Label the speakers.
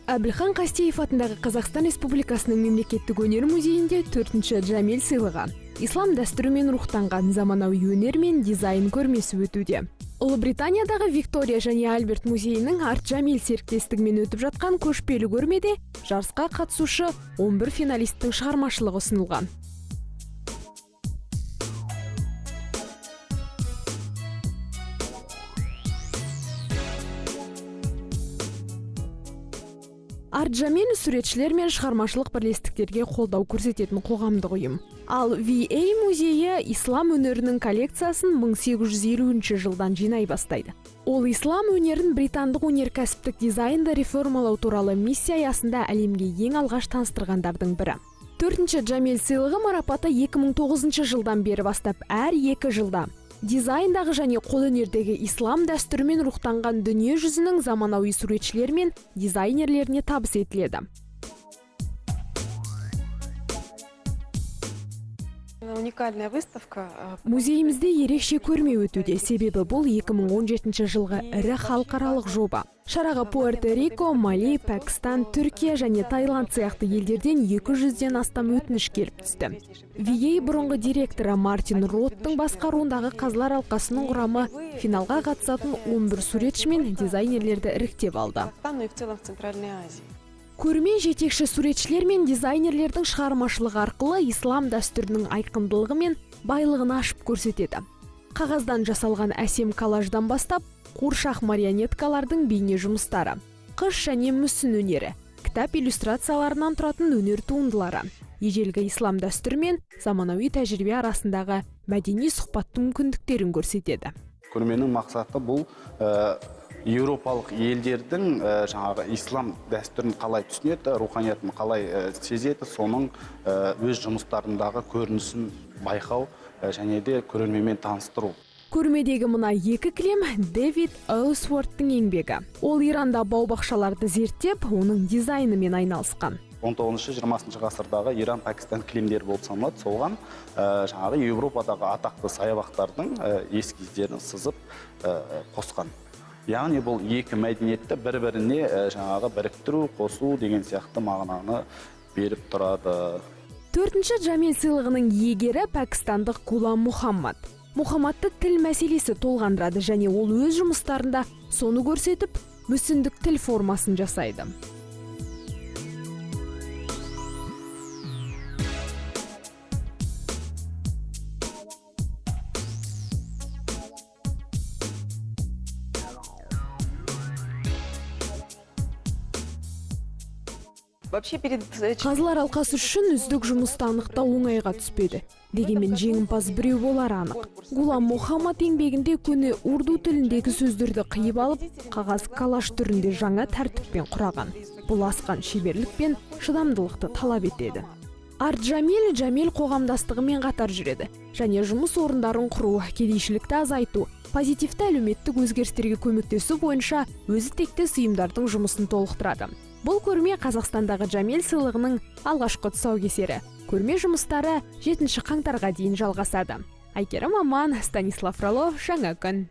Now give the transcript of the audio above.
Speaker 1: Әбілхан Қастеев атындағы Қазақстан Республикасының мемлекеттік өнер музейінде 4-ші Джамел сыйлығы. Ислам дәстүрімен рухтанған заманауи өнер мен дизайн көрмесі өтуде. Ұлыбританиядағы Виктория және Альберт музейінің Арт Джамел серіктестігімен өтіп жатқан көшпелі көрмеде жарысқа қатысушы 11 финалисттің шығармашылығы ұсынылған. Арт Джамел суретшілер мен шығармашылық бірлестіктерге қолдау көрсететін қоғамдық ұйым. Ал VA музейі ислам өнерінің коллекциясын 1850 жылдан жинай бастайды. Ол ислам өнерін британдық өнеркәсіптік дизайнды реформалау туралы миссия аясында әлемге ең алғаш таныстырғандардың бірі. 4-ші Джамел сыйлығы марапаты 2009 жылдан бері бастап әр 2 жылда дизайндағы және қолөнердегі ислам дәстүрімен рухтанған дүние жүзінің заманауи суретшілер мен дизайнерлеріне табыс етіледі.
Speaker 2: Уникальная выставка.
Speaker 1: Музейімізде ерекше көрме өтуде, себебі бұл 2017 жылғы ірі халықаралық жоба. Шараға Пуэрто-Рико, Мали, Пәкістан, Түркия және Таиланд сияқты елдерден 200-ден астам өтініш келіп түсті. VA бұрынғы директоры Мартин Роттың басқаруындағы қазылар алқасының құрамы финалға қатысатын 11 суретші мен дизайнерлерді іріктеп алды. Көрме жетекші суретшілер мен дизайнерлердің шығармашылығы арқылы ислам дәстүрінің айқындылығы мен байлығын ашып көрсетеді. Қағаздан жасалған әсем коллаждан бастап, қуыршақ марионеткалардың бейне жұмыстары, қыш және мүсін өнері, кітап иллюстрацияларынан тұратын өнер туындылары, ежелгі ислам дәстүрі мен заманауи тәжірибе арасындағы мәдени сұхбаттың мүмкіндіктерін көрсетеді.
Speaker 3: Көрменің мақсаты бұл Еуропалық елдердің жаңағы ислам дәстүрін қалай түсінеді, руханиятын қалай сезеді, соның өз жұмыстарындағы көрінісін байқау және де көрерменмен таныстыру.
Speaker 1: Көрмедегі мына 2 кілем Дэвид Оусворттың еңбегі. Ол Иранда бау-бақшаларды зерттеп, оның дизайнымен айналысқан.
Speaker 3: 19-20 ғасырдағы Иран-Пәкістан кілемдері болып саналады. Соған жаңағы Еуропадағы атақты саябақтардың эскиздерін сызып қосқан. Яғни бұл екі мәдениетті бір-біріне жаңағы біріктіру, қосу деген сияқты мағынаны беріп тұрады.
Speaker 1: 4-ші Джамел сыйлығының иегері пәкістандық Гулам Мухаммад. Мухаммадты тіл мәселесі толғандырады және ол өз жұмыстарында соны көрсетіп, мүсіндік тіл формасын жасайды. Қазылар алқасы үшін үздік жұмысты анықтау оңайға түспеді. Дегенмен жеңімпаз біреу болар анық. Гулам Мухаммад еңбегінде көне урду тіліндегі сөздерді қиып алып, қағаз коллаж түрінде жаңа тәртіппен құраған. Бұл асқан шеберлік пен шыдамдылықты талап етеді. Арт Джамел қоғамдастығымен қатар жүреді және жұмыс орындарын құру, кедейшілікті азайту, позитивті әлеуметтік өзгерістерге көмектесу бойынша өзі тектес ұйымдардың жұмысын толықтырады. Бұл көрме Қазақстандағы Джамел сыйлығының алғашқы тұсаукесері. Көрме жұмыстары 7 қаңтарға дейін жалғасады. Айкерім Аман, Станислав Фролов, Жаңа күн.